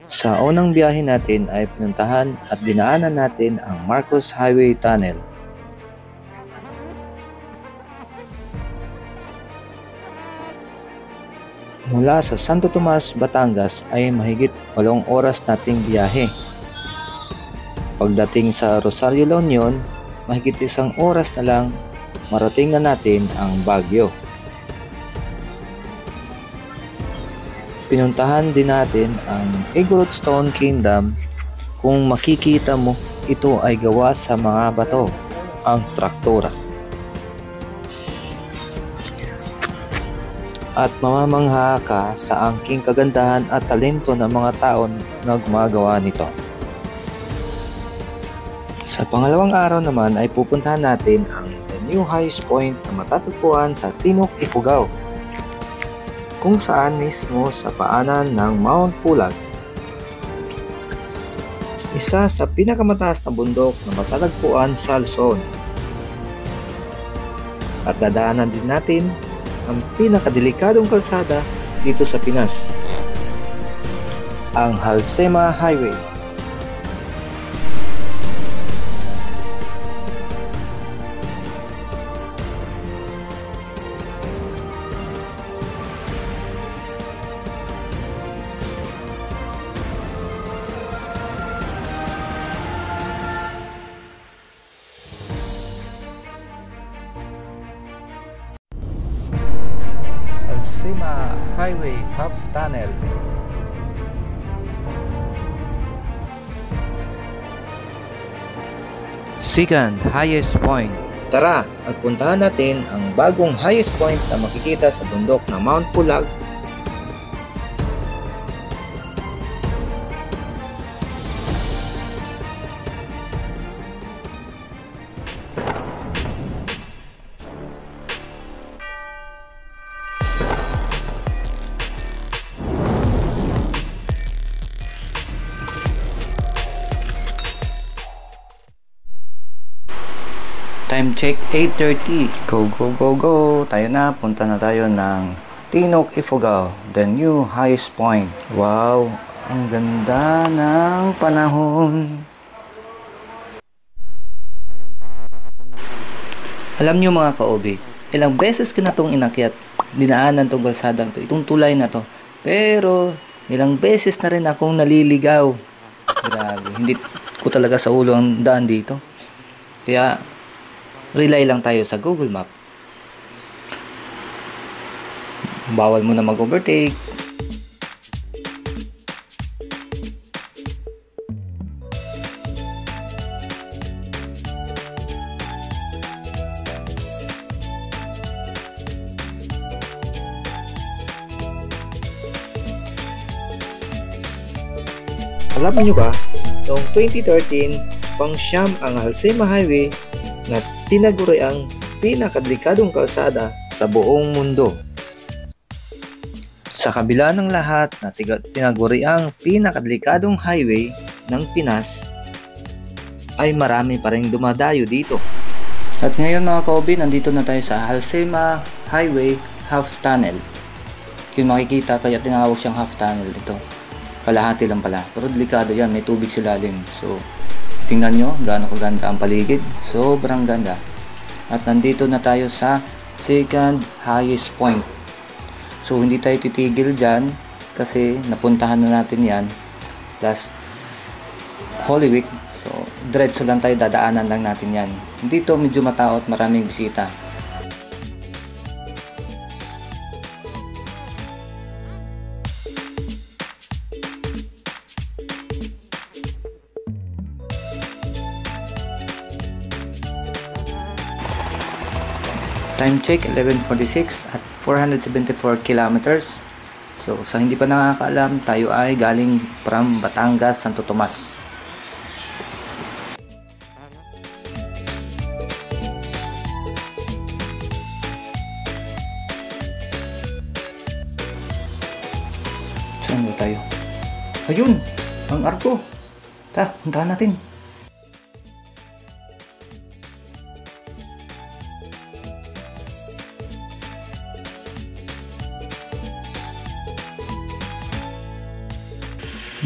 Sa unang biyahe natin ay pinuntahan at dinaanan natin ang Marcos Highway Tunnel. Mula sa Santo Tomas, Batangas ay mahigit 8 oras nating biyahe. Pagdating sa Rosario, La Union, mahigit 1 oras na lang marating na natin ang Baguio. Pinuntahan din natin ang Igorot Stone Kingdom. Kung makikita mo, ito ay gawa sa mga bato, ang struktura. At mamamangha ka sa angking kagandahan at talento ng mga taon na gumagawa nito. Sa pangalawang araw naman ay pupuntahan natin ang the new highest point na matatagpuan sa Tinok, Ifugao, kung saan mismo sa paanan ng Mount Pulag, isa sa pinakamataas na bundok na matatagpuan sa Luzon. At dadaanan din natin ang pinakadelikadong kalsada dito sa Pinas, ang Halsema Highway. Halsema Highway Half Tunnel. Second highest point. Tara at puntahan natin ang bagong highest point na makikita sa bundok na Mount Pulag. Time check 8:30. Go, go, go, go. Tayo na. Punta na tayo ng Tinok, Ifugao, the new highest point. Wow, ang ganda ng panahon. Alam nyo mga ka-OB, ilang beses ko na itong inakyat. Dinaanan itong kalsadang to, itong tulay na to. Pero, ilang beses na rin akong naliligaw. Grabe, hindi ko talaga sa ulo ang daan dito. Kaya, rely lang tayo sa Google Map. Bawal mo na mag-overtake. Alam niyo ba, noong 2013, pang-siyam ang Halsema Highway na tinaguri ang pinakadelikadong kalsada sa buong mundo. Sa kabila ng lahat na tinaguri ang pinakadelikadong highway ng Pinas, ay marami pa rin dumadayo dito. At ngayon mga ka-OB, nandito na tayo sa Halsema Highway Half Tunnel. Kung makikita, kaya tinawag siyang half tunnel dito. Kalahati lang pala, pero delikado yan, may tubig sa ilalim. So, tingnan nyo gaano kaganda ang paligid. Sobrang ganda. At nandito na tayo sa second highest point. So hindi tayo titigil dyan kasi napuntahan na natin yan last Holy Week. So diretso lang tayo, dadaanan lang natin yan. Dito medyo matao at maraming bisita. Time check 11:46 at 474 kilometers. So sa hindi pa nakakaalam, tayo ay galing from Batangas, Santo Tomas. Saan ba tayo? Ayun! Ang arko! Puntahan natin.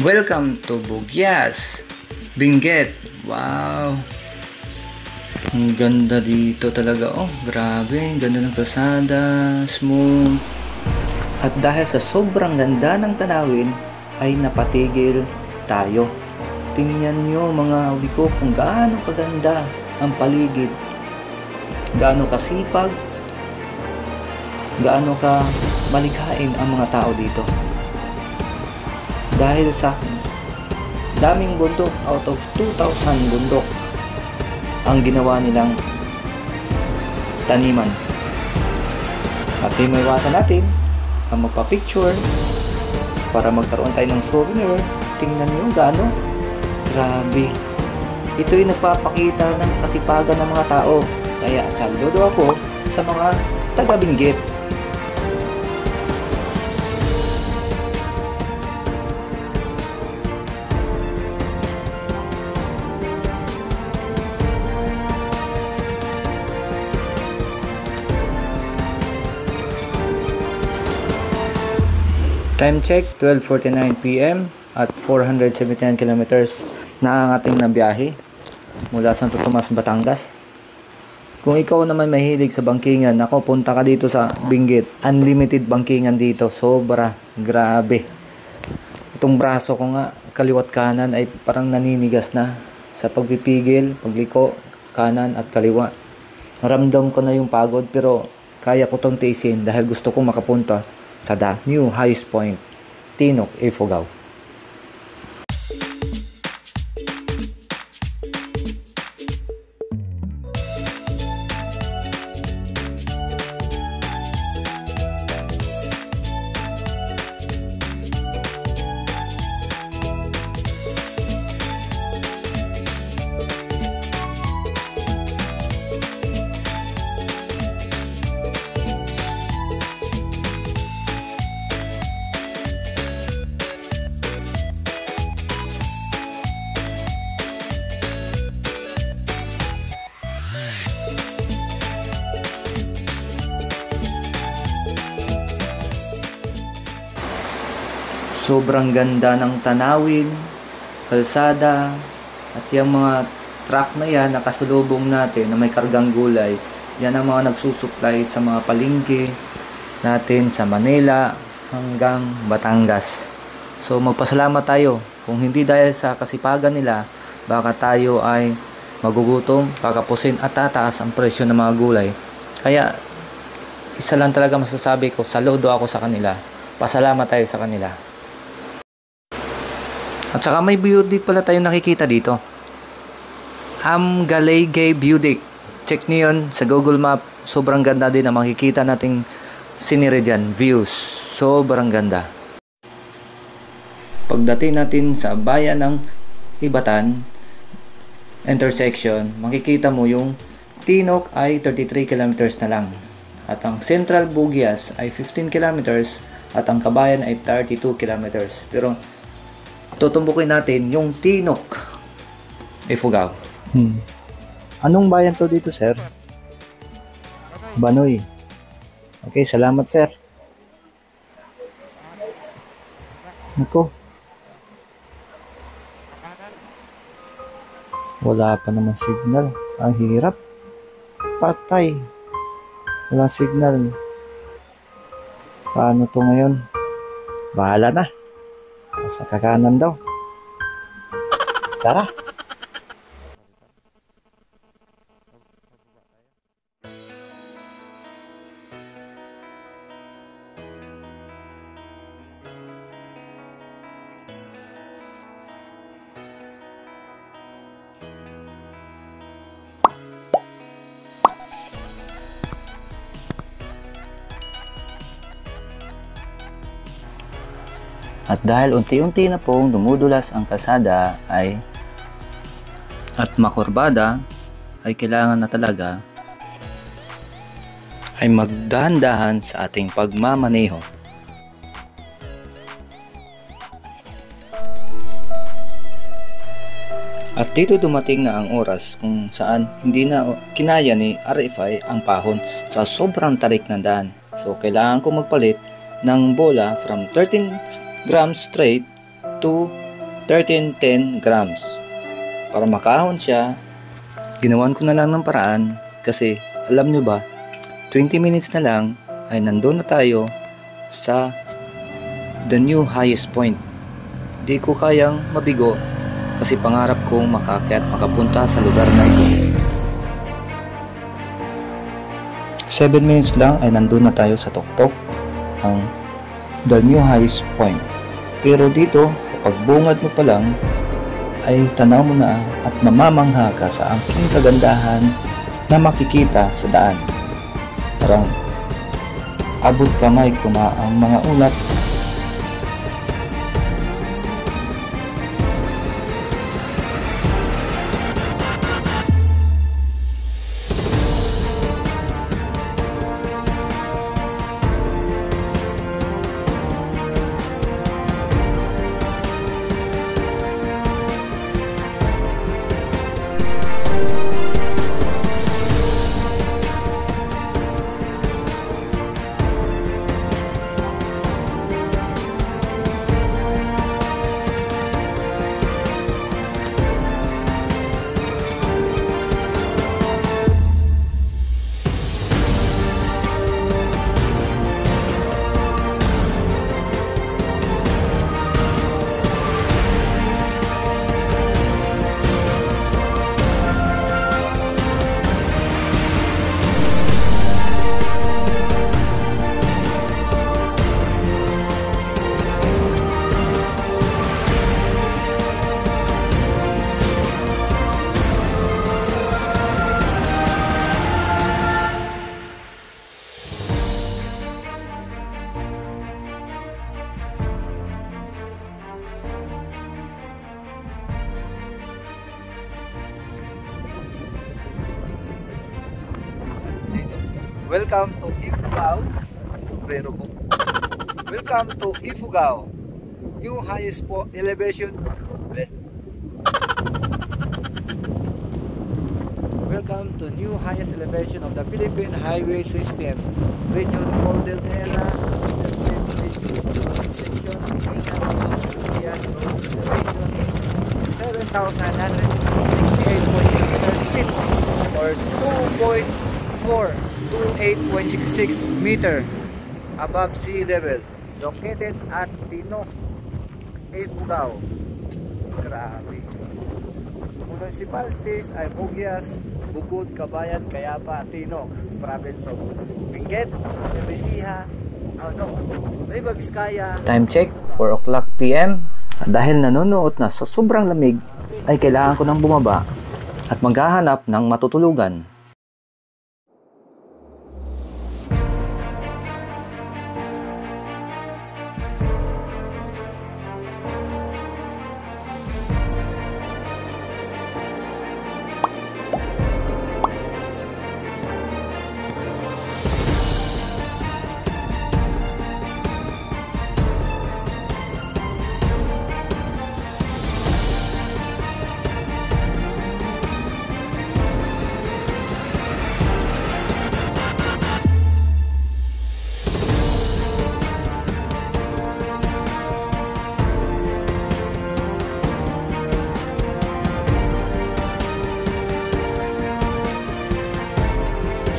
Welcome to Bugyas, Benguet. Wow! Ang ganda dito talaga. Oh, grabe. Ang ganda ng kalsada. Smooth. At dahil sa sobrang ganda ng tanawin, ay napatigil tayo. Tingnan nyo mga wiko kung gaano kaganda ang paligid. Gaano kasipag. Gaano ka malikhain ang mga tao dito. Dahil sa daming bundok, out of 2,000 bundok ang ginawa nilang taniman. At di maiwasan natin ang magpa-picture para magkaroon tayo ng souvenir. Tingnan nyo gaano grabe. Ito'y nagpapakita ng kasipagan ng mga tao. Kaya saludo ako sa mga taga-Benguet. Time check, 12:49 PM at 479 kilometers na ang ating nabiyahe mula Santo Tomas, Batangas. Kung ikaw naman mahilig sa bangkingan, ako punta ka dito sa Benguet. Unlimited bangkingan dito, sobra, grabe. Itong braso ko nga, kaliwat kanan ay parang naninigas na sa pagpipigil, pagliko, kanan at kaliwa. Ramdam ko na yung pagod pero kaya ko tong tiisin dahil gusto kong makapunta sa the new highest point, Tinok, Ifugao. Sobrang ganda ng tanawin, kalsada, at yung mga truck na yan nakasalubong natin na may kargang gulay. Yan ang mga nagsusupply sa mga palengke natin sa Manila hanggang Batangas. So magpasalamat tayo. Kung hindi dahil sa kasipagan nila, baka tayo ay magugutom, kakapusin at tataas ang presyo ng mga gulay. Kaya isa lang talaga masasabi ko, saludo ako sa kanila. Pasalamat tayo sa kanila. At saka may Budik pala tayo nakikita dito. Amgalayge Budik. Check niyo yun sa Google Map. Sobrang ganda din na makikita nating scenery dyan. Views. Sobrang ganda. Pagdating natin sa bayan ng Ibatan intersection, makikita mo yung Tinok ay 33 kilometers na lang. At ang Central Bugyas ay 15 kilometers at ang Kabayan ay 32 kilometers. Pero tutumbukin natin yung Tinok, Ifugao. Anong bayan to dito, sir? Banoy. Okay, salamat, sir. Nako. Wala pa naman signal. Ang hirap. Patay. Wala signal. Paano to ngayon? Bahala na. Sa kakanan daw. Tara. At dahil unti-unti na pong dumudulas ang kalsada at makurbada, ay kailangan na talaga ay magdahan-dahan sa ating pagmamaneho. At dito dumating na ang oras kung saan hindi na kinaya ni RFI ang pahon sa sobrang tarik na daan. So kailangan ko magpalit ng bola from 13 grams straight to 1310 grams. Para makahon siya, ginawan ko na lang ng paraan kasi alam nyo ba, 20 minutes na lang ay nandun na tayo sa the new highest point. Di ko kayang mabigo kasi pangarap kong makaakyat makapunta sa lugar na ito. 7 minutes lang ay nandun na tayo sa tuktok ang the new highest point. Pero dito sa pagbungad mo pa lang ay tanaw mo na at mamamangha ka sa angking kagandahan na makikita sa daan. Parang abot kamay ko na ang mga ulap. Welcome to Ifugao. Welcome to Ifugao. New highest elevation. Welcome to new highest elevation of the Philippine Highway System. Region Cordillera, section 7,968.67 feet or 2.428.66 meter above sea level, located at Tinok, Ifugao. Grabe. Municipalities ay Bugyas, Bukod, Kabayan, Cayapa, Tinok, Province of Benguet, Nueva Nueva Vizcaya. Time check, 4 o'clock PM. Dahil nanonood na sa sobrang lamig, ay kailangan ko nang bumaba at maghahanap ng matutulugan.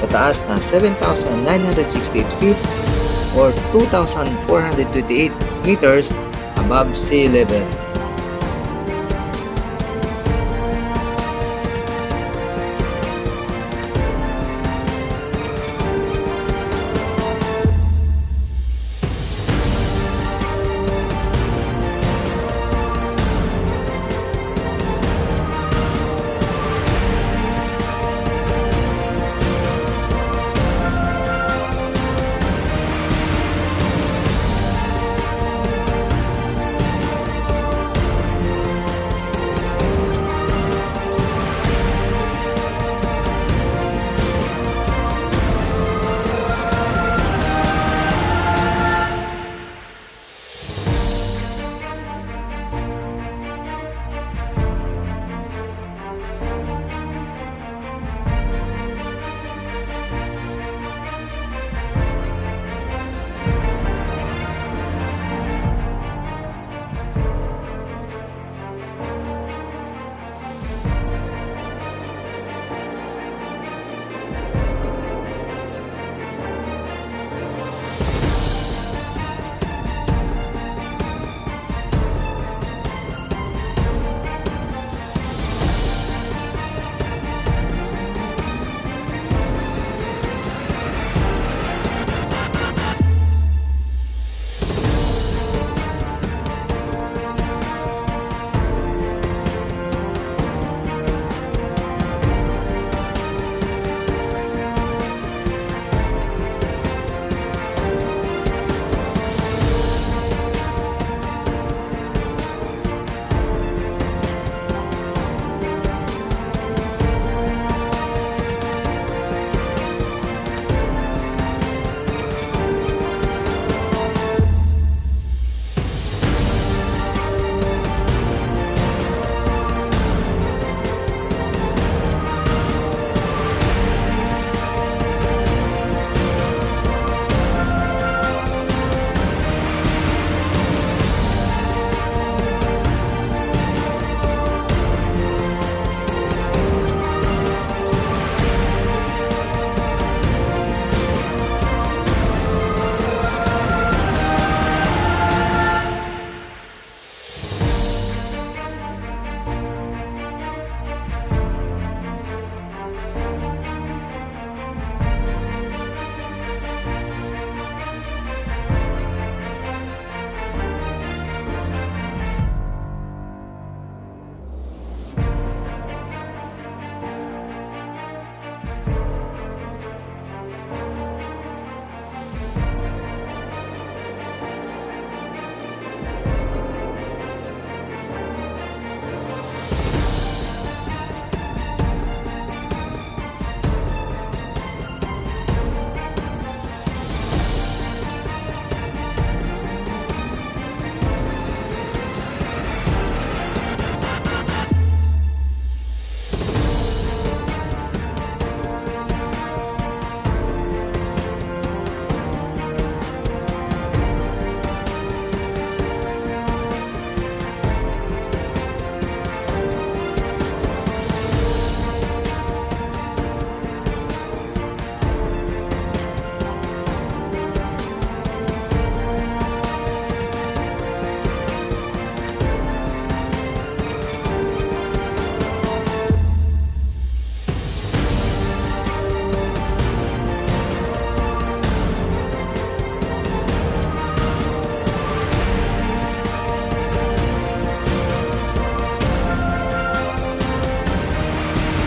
Sa taas na 7,968 feet or 2,428 meters above sea level.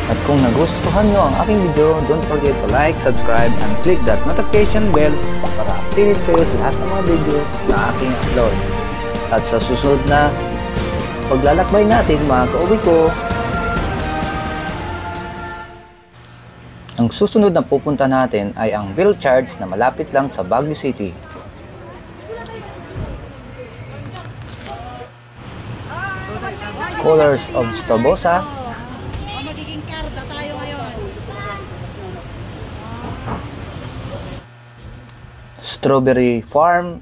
At kung nagustuhan nyo ang aking video, don't forget to like, subscribe, and click that notification bell para updated kayo sa lahat ng mga videos na aking upload. At sa susunod na paglalakbay natin mga kauwi ko, ang susunod na pupunta natin ay ang Vilchards na malapit lang sa Baguio City. Colors of Stobosa, Magiging karta tayo ngayon. Strawberry Farm,